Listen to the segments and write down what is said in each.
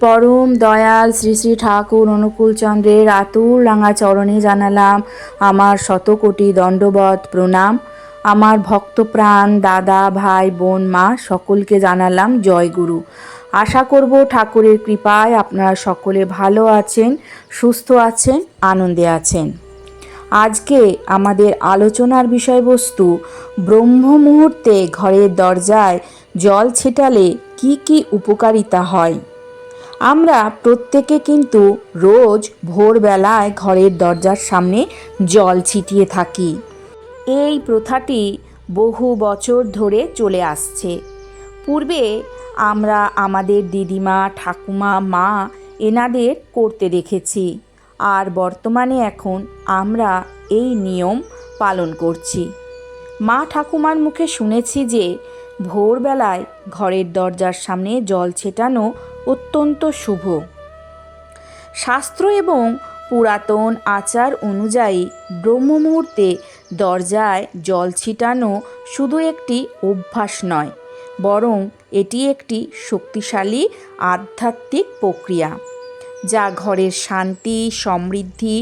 পরম দয়াল শ্রী শ্রী ঠাকুর অনুকূল চন্দ্রের আতুর রাঙা চরণে জানালাম আমার শতকোটি দণ্ডবত প্রণাম। আমার ভক্তপ্রাণ দাদা ভাই বোন মা সকলকে জানালাম জয় গুরু। আশা করব ঠাকুরের কৃপায় আপনারা সকলে ভালো আছেন, সুস্থ আছেন, আনন্দে আছেন। আজকে আমাদের আলোচনার বিষয়বস্তু ব্রহ্ম মুহূর্তে ঘরের দরজায় জল ছেটালে কি কি উপকারিতা হয়। আমরা প্রত্যেকে কিন্তু রোজ ভোরবেলায় ঘরের দরজার সামনে জল ছিটিয়ে থাকি। এই প্রথাটি বহু বছর ধরে চলে আসছে। পূর্বে আমরা আমাদের দিদিমা, ঠাকুমা, মা এনাদের করতে দেখেছি, আর বর্তমানে এখন আমরা এই নিয়ম পালন করছি। মা ঠাকুমার মুখে শুনেছি যে ভোরবেলায় ঘরের দরজার সামনে জল ছেটানো অত্যন্ত শুভ। শাস্ত্র এবং পুরাতন আচার অনুযায়ী ব্রহ্ম মুহূর্তে দরজায় জল ছিটানো শুধু একটি অভ্যাস নয়, বরং এটি একটি শক্তিশালী আধ্যাত্মিক প্রক্রিয়া যা ঘরের শান্তি, সমৃদ্ধি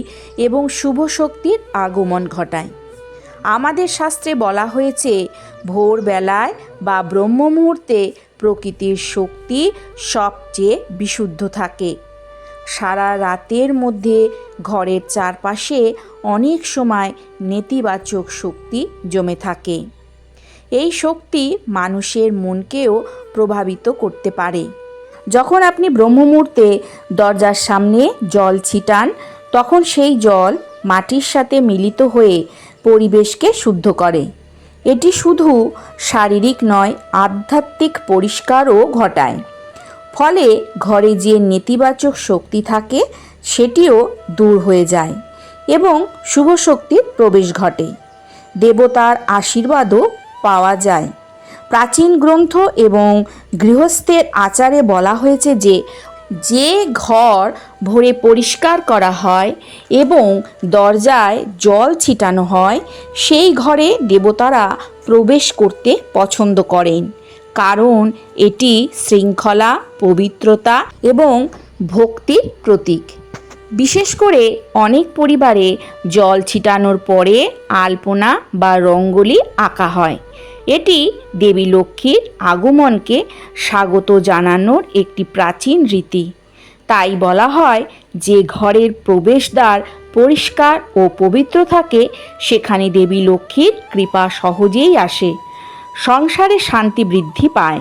এবং শুভ শক্তির আগমন ঘটায়। আমাদের শাস্ত্রে বলা হয়েছে, ভোরবেলায় বা ব্রহ্ম মুহূর্তে প্রকৃতির শক্তি সবচেয়ে বিশুদ্ধ থাকে। সারা রাতের মধ্যে ঘরের চারপাশে অনেক সময় নেতিবাচক শক্তি জমে থাকে। এই শক্তি মানুষের মনকেও প্রভাবিত করতে পারে। যখন আপনি ব্রহ্ম মুহূর্তে দরজার সামনে জল ছিটান, তখন সেই জল মাটির সাথে মিলিত হয়ে পরিবেশকে শুদ্ধ করে। এটি শুধু শারীরিক নয়, আধ্যাত্মিক পরিষ্কারও ঘটায়। ফলে ঘরে যে নেতিবাচক শক্তি থাকে সেটিও দূর হয়ে যায় এবং শুভ শক্তির প্রবেশ ঘটে। দেবতার আশীর্বাদও পাওয়া যায়। প্রাচীন গ্রন্থ এবং গৃহস্থের আচারে বলা হয়েছে যে ঘর ভরে পরিষ্কার করা হয় এবং দরজায় জল ছিটানো হয়, সেই ঘরে দেবতারা প্রবেশ করতে পছন্দ করেন, কারণ এটি শৃঙ্খলা, পবিত্রতা এবং ভক্তির প্রতীক। বিশেষ করে অনেক পরিবারে জল ছিটানোর পরে আলপনা বা রঙ্গোলি আঁকা হয়। এটি দেবী লক্ষ্মীর আগমনকে স্বাগত জানানোর একটি প্রাচীন রীতি। তাই বলা হয় যে ঘরের প্রবেশদ্বার পরিষ্কার ও পবিত্র থাকে, সেখানে দেবী লক্ষ্মীর কৃপা সহজেই আসে, সংসারে শান্তি বৃদ্ধি পায়।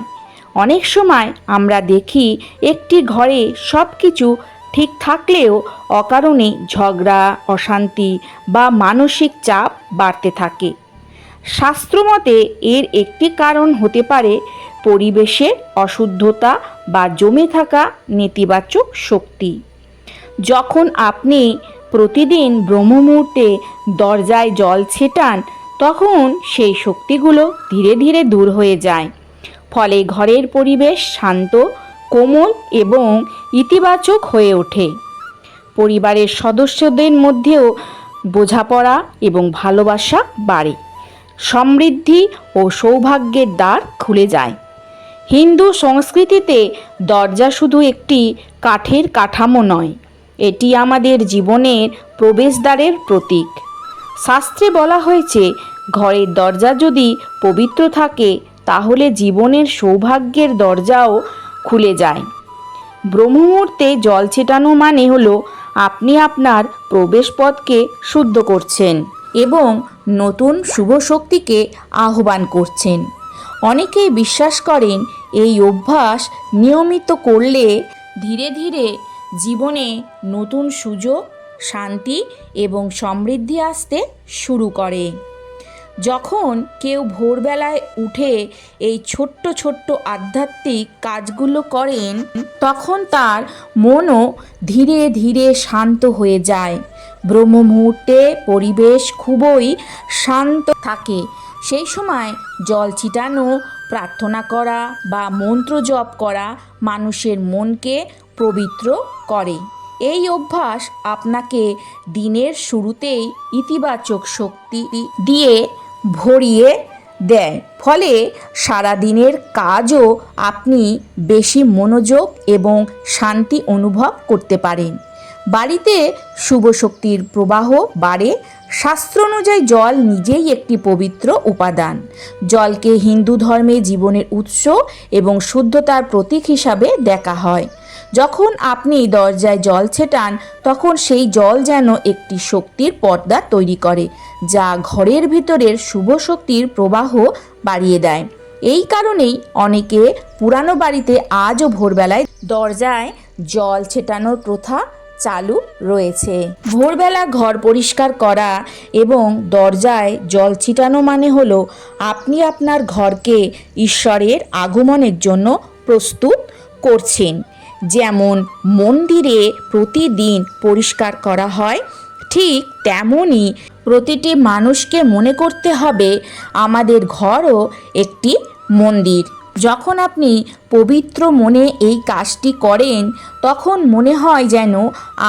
অনেক সময় আমরা দেখি একটি ঘরে সব কিছু ঠিক থাকলেও অকারণে ঝগড়া, অশান্তি বা মানসিক চাপ বাড়তে থাকে। শাস্ত্রমতে এর একটি কারণ হতে পারে পরিবেশের অশুদ্ধতা বা জমে থাকা নেতিবাচক শক্তি। যখন আপনি প্রতিদিন ব্রহ্ম মুহূর্তে দরজায় জল ছেটান, তখন সেই শক্তিগুলো ধীরে ধীরে দূর হয়ে যায়। ফলে ঘরের পরিবেশ শান্ত, কোমল এবং ইতিবাচক হয়ে ওঠে। পরিবারের সদস্যদের মধ্যেও বোঝাপড়া এবং ভালোবাসা বাড়ে। সমৃদ্ধি ও সৌভাগ্যের দ্বার খুলে যায়। হিন্দু সংস্কৃতিতে দরজা শুধু একটি কাঠের কাঠামো নয়, এটি আমাদের জীবনের প্রবেশদ্বারের প্রতীক। শাস্ত্রে বলা হয়েছে, ঘরের দরজা যদি পবিত্র থাকে তাহলে জীবনের সৌভাগ্যের দরজাও খুলে যায়। ব্রহ্ম মুহূর্তে জল ছেটানো মানে হলো আপনি আপনার প্রবেশপথকে শুদ্ধ করছেন এবং নতুন শুভ শক্তিকে আহ্বান করছেন। অনেকেই বিশ্বাস করেন এই অভ্যাস নিয়মিত করলে ধীরে ধীরে জীবনে নতুন সুযোগ, শান্তি এবং সমৃদ্ধি আসতে শুরু করে। যখন কেউ ভোরবেলায় উঠে এই ছোট্ট ছোট্ট আধ্যাত্মিক কাজগুলো করেন, তখন তার মনও ধীরে ধীরে শান্ত হয়ে যায়। ব্রহ্ম মুহূর্তে পরিবেশ খুবই শান্ত থাকে। সেই সময় জল ছিটানো, প্রার্থনা করা বা মন্ত্র জপ করা মানুষের মনকে পবিত্র করে। এই অভ্যাস আপনাকে দিনের শুরুতেই ইতিবাচক শক্তি দিয়ে ভরিয়ে দেয়, ফলে সারাদিনের কাজও আপনি বেশি মনোযোগ এবং শান্তি অনুভব করতে পারেন। বাড়িতে শুভ শক্তির প্রবাহ বাড়ে। শাস্ত্র অনুযায়ী জল নিজেই একটি পবিত্র উপাদান। জলকে হিন্দু ধর্মে জীবনের উৎস এবং শুদ্ধতার প্রতীক হিসাবে দেখা হয়। যখন আপনি দরজায় জল ছেটান, তখন সেই জল যেন একটি শক্তির পর্দা তৈরি করে, যা ঘরের ভিতরের শুভ শক্তির প্রবাহ বাড়িয়ে দেয়। এই কারণেই অনেকে পুরানো বাড়িতে আজও ভোরবেলায় দরজায় জল ছেটানোর প্রথা চালু রয়েছে। ভোরবেলা ঘর পরিষ্কার করা এবং দরজায় জল ছিটানো মানে হলো আপনি আপনার ঘরকে ঈশ্বরের আগমনের জন্য প্রস্তুত করছেন। যেমন মন্দিরে প্রতিদিন পরিষ্কার করা হয়, ঠিক তেমনই প্রতিটি মানুষকে মনে করতে হবে আমাদের ঘরও একটি মন্দির। যখন আপনি পবিত্র মনে এই কাজটি করেন, তখন মনে হয় যেন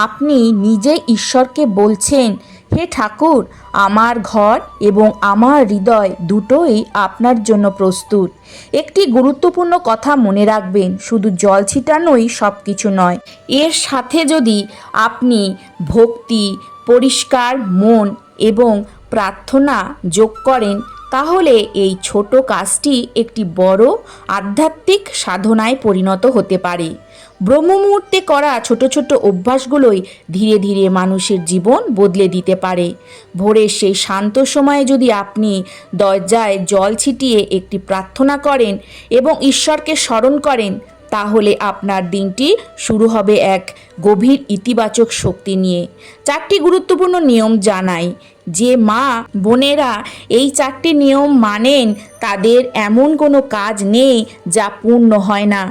আপনি নিজে ঈশ্বরকে বলছেন, হে ঠাকুর, আমার ঘর এবং আমার হৃদয় দুটোই আপনার জন্য প্রস্তুত। একটি গুরুত্বপূর্ণ কথা মনে রাখবেন, শুধু জল ছিটানোই সব কিছু নয়। এর সাথে যদি আপনি ভক্তি, পরিষ্কার মন এবং প্রার্থনা যোগ করেন, তাহলে এই ছোট কাজটি একটি বড় আধ্যাত্মিক সাধনায় পরিণত হতে পারে। ব্রহ্মমুহূর্তে করা ছোট ছোট অভ্যাসগুলোই ধীরে ধীরে মানুষের জীবন বদলে দিতে পারে। ভোরের সেই শান্ত সময়ে যদি আপনি দরজায় জল ছিটিয়ে একটি প্রার্থনা করেন এবং ঈশ্বরকে স্মরণ করেন, তাহলে আপনার দিনটি শুরু হবে এক গভীর ইতিবাচক শক্তি নিয়ে। 4টি গুরুত্বপূর্ণ নিয়ম জানাই। যে মা বোনেরা এই 4টি নিয়ম মানেন, তাদের এমন কোনো কাজ নেই যা পূর্ণ হয় না,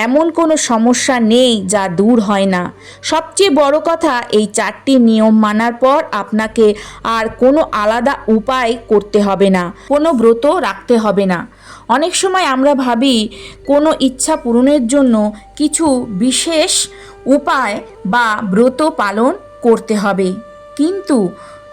এমন কোনো সমস্যা নেই যা দূর হয় না। সবচেয়ে বড় কথা, এই 4টি নিয়ম মানার পর আপনাকে আর কোনো আলাদা উপায় করতে হবে না, কোনো ব্রত রাখতে হবে না। অনেক সময় আমরা ভাবি কোনো ইচ্ছা পূরণের জন্য কিছু বিশেষ উপায় বা ব্রত পালন করতে হবে, কিন্তু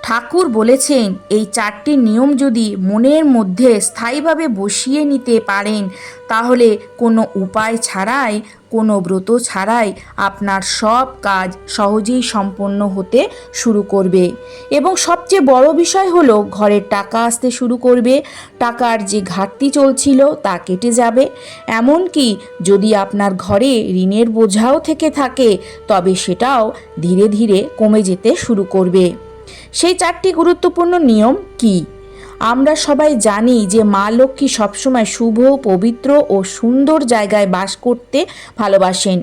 ঠাকুর বলেছেন এই 4টি নিয়ম যদি মনের মধ্যে স্থায়ীভাবে বসিয়ে নিতে পারেন, তাহলে কোনো উপায় ছাড়াই, কোনো ব্রত ছাড়াই আপনার সব কাজ সহজেই সম্পন্ন হতে শুরু করবে। এবং সবচেয়ে বড় বিষয় হলো, ঘরের টাকা আসতে শুরু করবে। টাকার যে ঘাটতি চলছিল তা কেটে যাবে। এমনকি যদি আপনার ঘরে ঋণের বোঝাও থেকে থাকে, তবে সেটাও ধীরে ধীরে কমে যেতে শুরু করবে। সেই 4টি গুরুত্বপূর্ণ নিয়ম কি? আমরা সবাই জানি যে মা লক্ষ্মী সবসময় শুভ, পবিত্র ও সুন্দর জায়গায় বাস করতে ভালোবাসেন,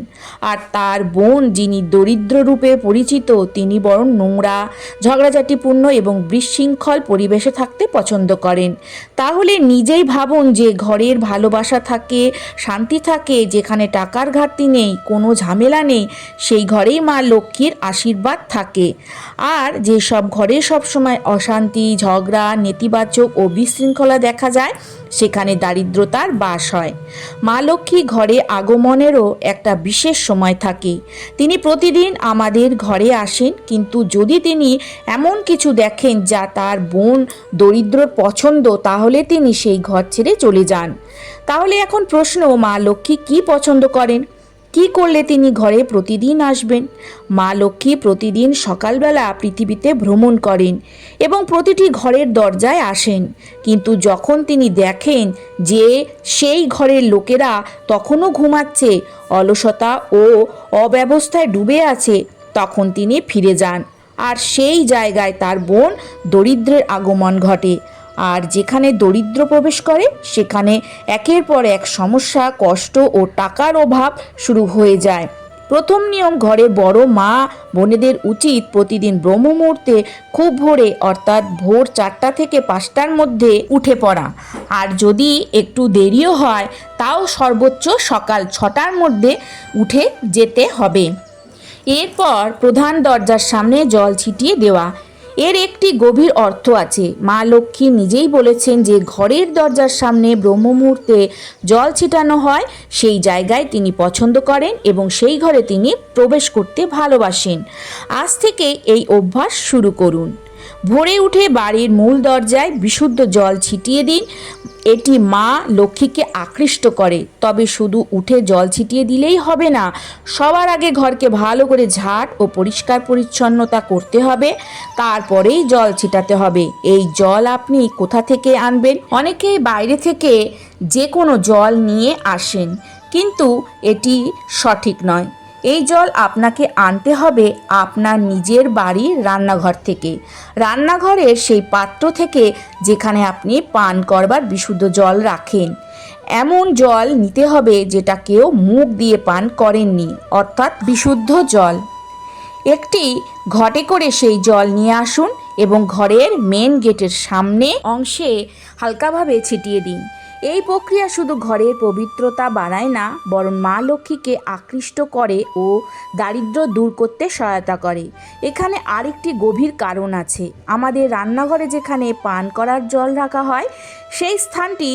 আর তার বোন যিনি দরিদ্র রূপে পরিচিত, তিনি বরং নোংরা, ঝগড়াঝাটিপূর্ণ এবং বিশৃঙ্খল পরিবেশে থাকতে পছন্দ করেন। তাহলে নিজেই ভাবুন, যে ঘরের ভালোবাসা থাকে, শান্তি থাকে, যেখানে টাকার ঘাটতি নেই, কোনো ঝামেলা নেই, সেই ঘরেই মা লক্ষ্মীর আশীর্বাদ থাকে। আর যেসব ঘরে সবসময় অশান্তি, ঝগড়া, নেতিবাচক ও বিশৃঙ্খলা দেখা যায়, সেখানে দারিদ্রতার বাস হয়। মা লক্ষ্মী ঘরে আগমনেরও একটা বিশেষ সময় থাকে। তিনি প্রতিদিন আমাদের ঘরে আসেন, কিন্তু যদি তিনি এমন কিছু দেখেন যা তার বোন দরিদ্রর পছন্দ, তাহলে তিনি সেই ঘর ছেড়ে চলে যান। তাহলে এখন প্রশ্ন, মা লক্ষ্মী কি পছন্দ করেন? কি করলে তিনি ঘরে প্রতিদিন আসবেন? মা লক্ষ্মী প্রতিদিন সকালবেলা পৃথিবীতে ভ্রমণ করেন এবং প্রতিটি ঘরের দরজায় আসেন। কিন্তু যখন তিনি দেখেন যে সেই ঘরের লোকেরা তখনও ঘুমাচ্ছে, অলসতা ও অব্যবস্থায় ডুবে আছে, তখন তিনি ফিরে যান, আর সেই জায়গায় তার বোন দরিদ্রের আগমন ঘটে। আর যেখানে দরিদ্র প্রবেশ করে, সেখানে একের পর এক সমস্যা, কষ্ট ও টাকার অভাব শুরু হয়ে যায়। প্রথম নিয়ম, ঘরের বড় মা বোনেদের উচিত প্রতিদিন ব্রহ্ম মুহূর্তে খুব ভোরে, অর্থাৎ ভোর 4টা থেকে 5টার মধ্যে উঠে পড়া। আর যদি একটু দেরিও হয়, তাও সর্বোচ্চ সকাল 6টার মধ্যে উঠে যেতে হবে। এরপর প্রধান দরজার সামনে জল ছিটিয়ে দেওয়া। এর একটি গভীর অর্থ আছে। মা লক্ষ্মী নিজেই বলেছেন যে ঘরের দরজার সামনে ব্রহ্ম মুহূর্তে জল ছিটানো হয়, সেই জায়গায় তিনি পছন্দ করেন এবং সেই ঘরে তিনি প্রবেশ করতে ভালোবাসেন। আজ থেকে এই অভ্যাস শুরু করুন। ভোরে উঠে বাড়ির মূল দরজায় বিশুদ্ধ জল ছিটিয়ে দিন। এটি মা লক্ষ্মীকে আকৃষ্ট করে। তবে শুধু উঠে জল ছিটিয়ে দিলেই হবে না, সবার আগে ঘরকে ভালো করে ঝাঁট ও পরিষ্কার পরিচ্ছন্নতা করতে হবে, তারপরেই জল ছিটাতে হবে। এই জল আপনি কোথা থেকে আনবেন? অনেকেই বাইরে থেকে যে কোনো জল নিয়ে আসেন, কিন্তু এটি সঠিক নয়। এই জল আপনাকে আনতে হবে আপনার নিজের বাড়ির রান্নাঘর থেকে, রান্নাঘরের সেই পাত্র থেকে যেখানে আপনি পান করবার বিশুদ্ধ জল রাখেন। এমন জল নিতে হবে যেটা কেউ মুখ দিয়ে পান করেননি, অর্থাৎ বিশুদ্ধ জল। একটি ঘটে করে সেই জল নিয়ে আসুন এবং ঘরের মেন গেটের সামনে অংশে হালকাভাবে ছিটিয়ে দিন। এই প্রক্রিয়া শুধু ঘরের পবিত্রতা বাড়ায় না, বরং মা লক্ষ্মীকে আকৃষ্ট করে ও দারিদ্র্য দূর করতে সহায়তা করে। এখানে আরেকটি গভীর কারণ আছে। আমাদের রান্নাঘরে যেখানে পান করার জল রাখা হয়, সেই স্থানটি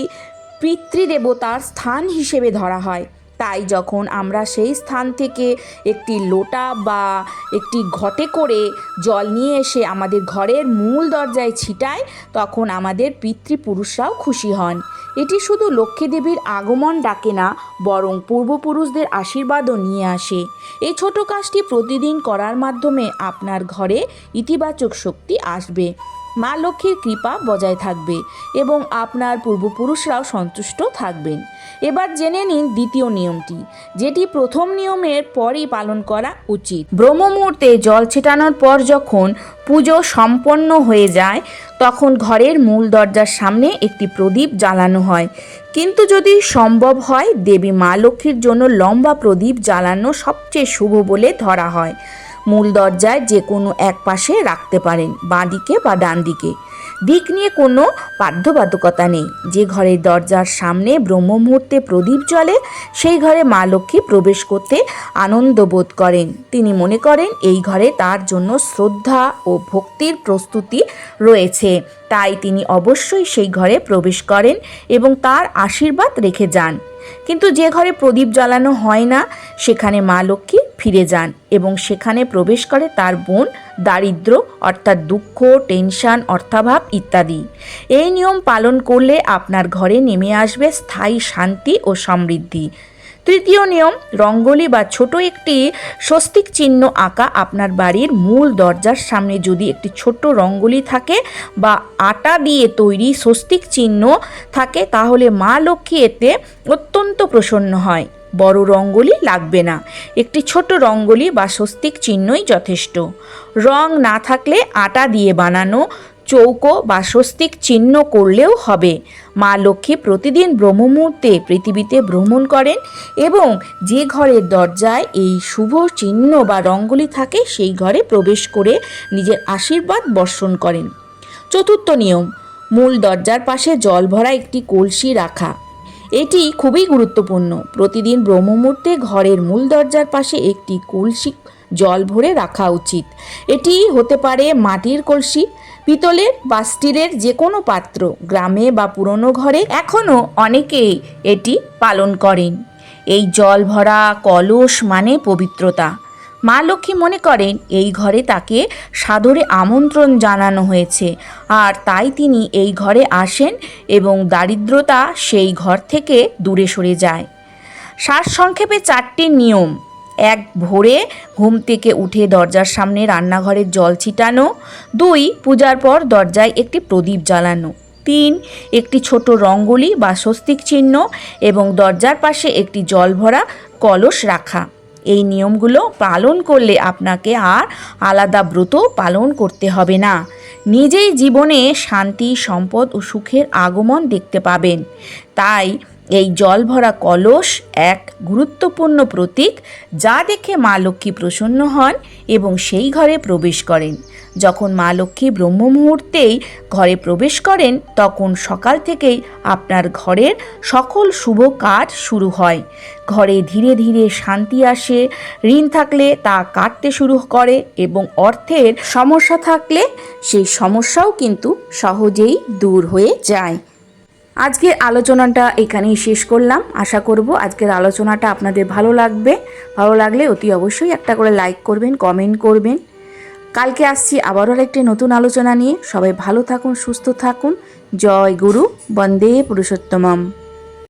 পিতৃদেবতার স্থান হিসেবে ধরা হয়। তাই যখন আমরা সেই স্থান থেকে একটি লোটা বা একটি ঘটে করে জল নিয়ে এসে আমাদের ঘরের মূল দরজায় ছিটাই, তখন আমাদের পিতৃপুরুষরাও খুশি হন। এটি শুধু লক্ষ্মী দেবীর আগমন ডাকে না, বরং পূর্বপুরুষদের আশীর্বাদও নিয়ে আসে। এই ছোট কাজটি প্রতিদিন করার মাধ্যমে আপনার ঘরে ইতিবাচক শক্তি আসবে, মা লক্ষ্মীর কৃপা বজায় থাকবে এবং আপনার পূর্বপুরুষরাও সন্তুষ্ট থাকবেন। এবার জেনে নিন দ্বিতীয় নিয়মটি, যেটি প্রথম নিয়মের পরই পালন করা উচিত। ব্রহ্ম মুহূর্তে জল ছিটানোর পর যখন পুজো সম্পন্ন হয়ে যায়, তখন ঘরের মূল দরজার সামনে একটি প্রদীপ জ্বালানো হয়। কিন্তু যদি সম্ভব হয়, দেবী মা লক্ষ্মীর জন্য লম্বা প্রদীপ জ্বালানো সবচেয়ে শুভ বলে ধরা হয়। মূল দরজায় যে কোনো এক পাশে রাখতে পারেন, বাঁ দিকে বা ডান দিকে। দিক নিয়ে কোনো বাধ্যবাধকতা নেই। যে ঘরের দরজার সামনে ব্রহ্ম মুহূর্তে প্রদীপ জ্বলে, সেই ঘরে মা লক্ষ্মী প্রবেশ করতে আনন্দ বোধ করেন। তিনি মনে করেন এই ঘরে তার জন্য শ্রদ্ধা ও ভক্তির প্রস্তুতি রয়েছে, তাই তিনি অবশ্যই সেই ঘরে প্রবেশ করেন এবং তার আশীর্বাদ রেখে যান। কিন্তু যে ঘরে প্রদীপ জ্বালানো হয় না, সেখানে মা লক্ষ্মী ফিরে যান এবং সেখানে প্রবেশ করে তার বোন দারিদ্র্য, অর্থাৎ দুঃখ, টেনশন, অর্থাভাব ইত্যাদি। এই নিয়ম পালন করলে আপনার ঘরে নেমে আসবে স্থায়ী শান্তি ও সমৃদ্ধি। তৃতীয় নিয়ম, রঙ্গোলি বা ছোট একটি স্বস্তিক চিহ্ন আঁকা। আপনার বাড়ির মূল দরজার সামনে যদি একটি ছোট রঙ্গোলি থাকে বা আটা দিয়ে তৈরি স্বস্তিক চিহ্ন থাকে, তাহলে মা লক্ষ্মী এতে অত্যন্ত প্রসন্ন হয়। বড় রঙ্গোলি লাগবে না, একটি ছোট রঙ্গোলি বা স্বস্তিক চিহ্নই যথেষ্ট। রং না থাকলে আটা দিয়ে বানানো চৌকো বা স্বস্তিক চিহ্ন করলেও হবে। মা লক্ষ্মী প্রতিদিন ব্রহ্ম মুহূর্তে পৃথিবীতে ভ্রমণ করেন এবং যে ঘরের দরজায় এই শুভ চিহ্ন বা রঙ্গোলি থাকে, সেই ঘরে প্রবেশ করে নিজের আশীর্বাদ বর্ষণ করেন। চতুর্থ নিয়ম, মূল দরজার পাশে জল ভরা একটি কলসি রাখা। এটি খুবই গুরুত্বপূর্ণ। প্রতিদিন ব্রহ্ম মুহূর্তে ঘরের মূল দরজার পাশে একটি কলসি জল ভরে রাখা উচিত। এটি হতে পারে মাটির কলসি, পিতলের বা স্টিলের যে কোনো পাত্র। গ্রামে বা পুরনো ঘরে এখনও অনেকেই এটি পালন করেন। এই জল ভরা কলস মানে পবিত্রতা। মা লক্ষ্মী মনে করেন এই ঘরে তাকে সাদরে আমন্ত্রণ জানানো হয়েছে, আর তাই তিনি এই ঘরে আসেন এবং দারিদ্রতা সেই ঘর থেকে দূরে সরে যায়। সারসংক্ষেপে 4টি নিয়ম: 1. ভোরে ঘুম থেকে উঠে দরজার সামনে রান্নাঘরের জল ছিটানো। 2. পূজার পর দরজায় একটি প্রদীপ জ্বালানো। 3. একটি ছোট রঙ্গোলি বা স্বস্তিক চিহ্ন এবং দরজার পাশে একটি জল ভরা কলস রাখা। এই নিয়মগুলো পালন করলে আপনাকে আর আলাদা ব্রত পালন করতে হবে না। নিজেই জীবনে শান্তি, সম্পদ ও সুখের আগমন দেখতে পাবেন। তাই এই জল ভরা কলস এক গুরুত্বপূর্ণ প্রতীক, যা দেখে মা লক্ষ্মী প্রসন্ন হন এবং সেই ঘরে প্রবেশ করেন। যখন মা লক্ষ্মী ব্রহ্ম মুহূর্তেই ঘরে প্রবেশ করেন, তখন সকাল থেকেই আপনার ঘরের সকল শুভ কাজ শুরু হয়। ঘরে ধীরে ধীরে শান্তি আসে, ঋণ থাকলে তা কাটতে শুরু করে এবং অর্থের সমস্যা থাকলে সেই সমস্যাও কিন্তু সহজেই দূর হয়ে যায়। আজকের আলোচনাটা এখানেই শেষ করলাম। আশা করব আজকের আলোচনাটা আপনাদের ভালো লাগবে। ভালো লাগলে অতি অবশ্যই একটা করে লাইক করবেন, কমেন্ট করবেন। কালকে আসছি আবারও একটি নতুন আলোচনা নিয়ে। সবাই ভালো থাকুন, সুস্থ থাকুন। জয় গুরু, বন্দে পুরুষোত্তমম।